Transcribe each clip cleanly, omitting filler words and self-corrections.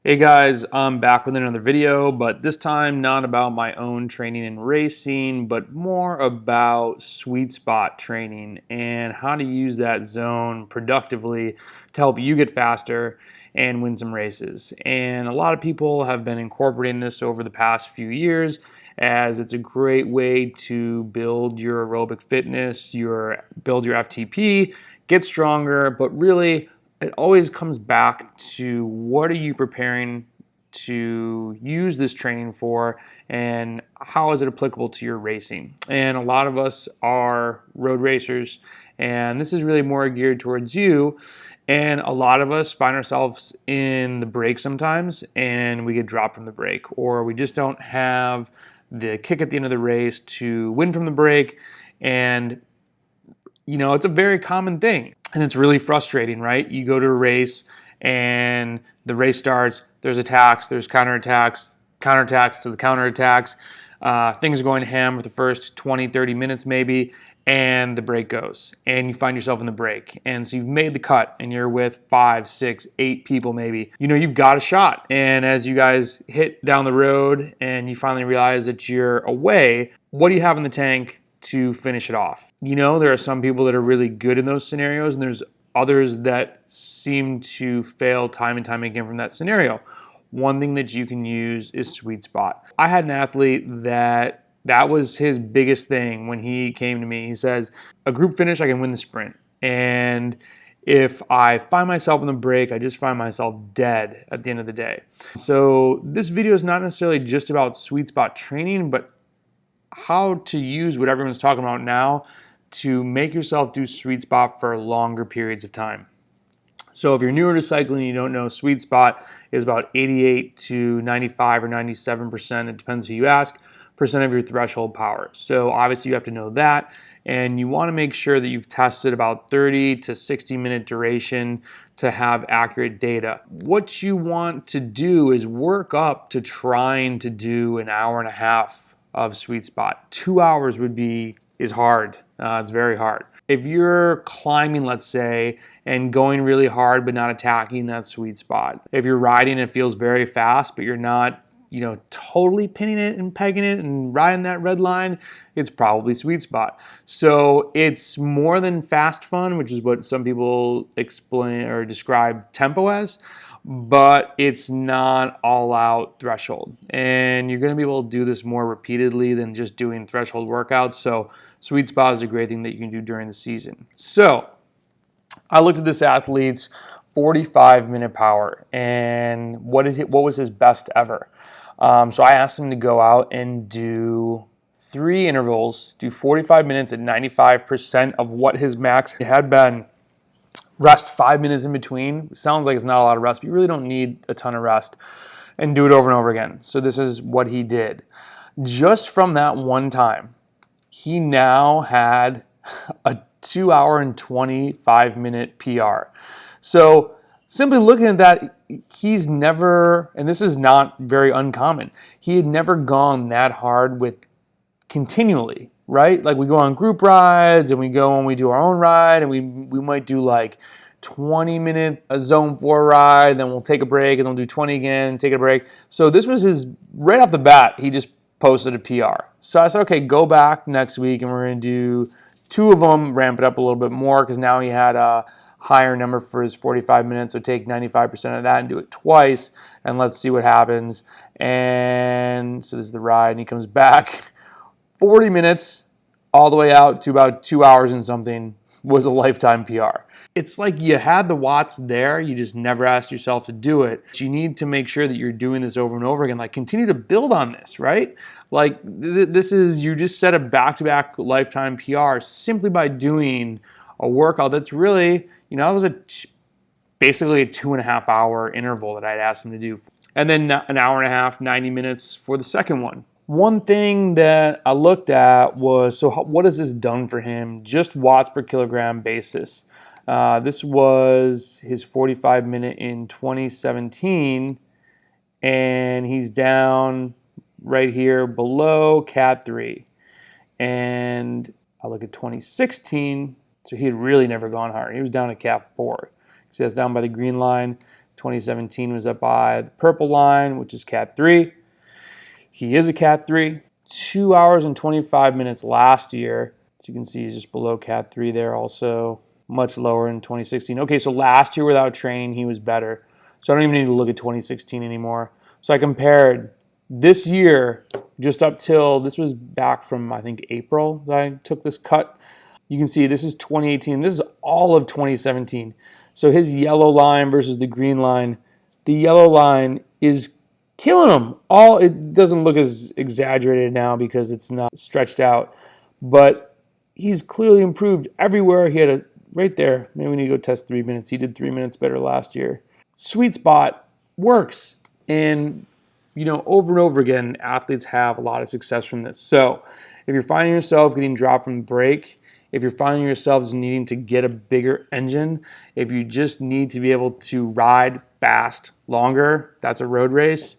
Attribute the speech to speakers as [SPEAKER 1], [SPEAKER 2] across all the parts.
[SPEAKER 1] Hey guys, I'm back with another video, but this time not about my own training and racing, but more about sweet spot training and how to use that zone productively to help you get faster and win some races. And a lot of people have been incorporating this over the past few years as it's a great way to build your aerobic fitness, build your FTP, get stronger, but really it always comes back to what are you preparing to use this training for and how is it applicable to your racing. And a lot of us are road racers, and this is really more geared towards you. And a lot of us find ourselves in the break sometimes and we get dropped from the break, or we just don't have the kick at the end of the race to win from the break. And it's a very common thing. And it's really frustrating, right? You go to a race and the race starts, there's attacks, there's counterattacks to the counterattacks. Things are going ham for the first 20, 30 minutes maybe, and the break goes. And you find yourself in the break. And so you've made the cut and you're with 5, 6, 8 people maybe. You've got a shot. And as you guys hit down the road and you finally realize that you're away, what do you have in the tank to finish it off? There are some people that are really good in those scenarios, and there's others that seem to fail time and time again from that scenario. One thing that you can use is sweet spot. I had an athlete that was his biggest thing when he came to me. He says, a group finish, I can win the sprint. And if I find myself in the break, I just find myself dead at the end of the day. So this video is not necessarily just about sweet spot training, but how to use what everyone's talking about now to make yourself do sweet spot for longer periods of time. So if you're newer to cycling and you don't know, sweet spot is about 88 to 95 or 97%, it depends who you ask, percent of your threshold power. So obviously you have to know that, and you want to make sure that you've tested about 30 to 60 minute duration to have accurate data. What you want to do is work up to trying to do an hour and a half of sweet spot. 2 hours is hard. It's very hard. If you're climbing, let's say, and going really hard but not attacking that sweet spot. If you're riding, it feels very fast, but you're not, totally pinning it and pegging it and riding that red line, it's probably sweet spot. So it's more than fast fun, which is what some people explain or describe tempo as, but it's not all out threshold. And you're going to be able to do this more repeatedly than just doing threshold workouts. So sweet spot is a great thing that you can do during the season. So I looked at this athlete's 45-minute power and what was his best ever. So I asked him to go out and do 3 intervals, do 45 minutes at 95% of what his max had been. Rest 5 minutes in between. Sounds like it's not a lot of rest, but you really don't need a ton of rest. And do it over and over again. So this is what he did. Just from that one time, he now had a 2 hour and 25 minute PR. So simply looking at that, he's never, and this is not very uncommon, he had never gone that hard with continually, right? Like we go on group rides and we go and we do our own ride, and we might do like 20-minute zone 4 ride, then we'll take a break and then we'll do 20 again, take a break. So this was his, right off the bat, he just posted a PR. So I said, okay, go back next week and we're going to do 2 of them, ramp it up a little bit more because now he had a higher number for his 45 minutes. So take 95% of that and do it twice and let's see what happens. And so this is the ride, and he comes back 40 minutes all the way out to about 2 hours and something was a lifetime PR. It's like you had the watts there, you just never asked yourself to do it. You need to make sure that you're doing this over and over again. Like continue to build on this, right? Like this is, you just set a back-to-back lifetime PR simply by doing a workout that's really, it was basically a 2.5 hour interval that I'd asked him to do. And then an hour and a half, 90 minutes for the second one. One thing that I looked at was, so what has this done for him? Just watts per kilogram basis. This was his 45 minute in 2017, and he's down right here below Cat 3. And I look at 2016, so he had really never gone hard. He was down at Cat 4. So that's down by the green line. 2017 was up by the purple line, which is Cat 3. He is a Cat 3. 2 hours and 25 minutes last year. So you can see he's just below Cat 3 there also. Much lower in 2016. Okay, so last year without training, he was better. So I don't even need to look at 2016 anymore. So I compared this year, just up till, this was back from, I think, April that I took this cut. You can see this is 2018. This is all of 2017. So his yellow line versus the green line. The yellow line is killing him. It doesn't look as exaggerated now because it's not stretched out, but he's clearly improved everywhere. He had right there. Maybe we need to go test 3 minutes. He did 3 minutes better last year. Sweet spot works. And, over and over again, athletes have a lot of success from this. So if you're finding yourself getting dropped from the break, if you're finding yourselves needing to get a bigger engine, if you just need to be able to ride fast longer, that's a road race,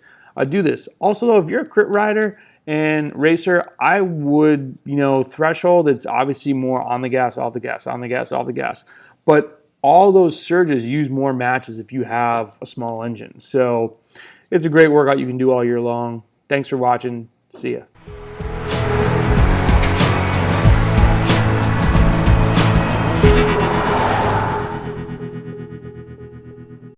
[SPEAKER 1] do this. Also, though, if you're a crit rider and racer, I would, threshold, it's obviously more on the gas, off the gas, on the gas, off the gas. But all those surges use more matches if you have a small engine. So it's a great workout you can do all year long. Thanks for watching. See ya.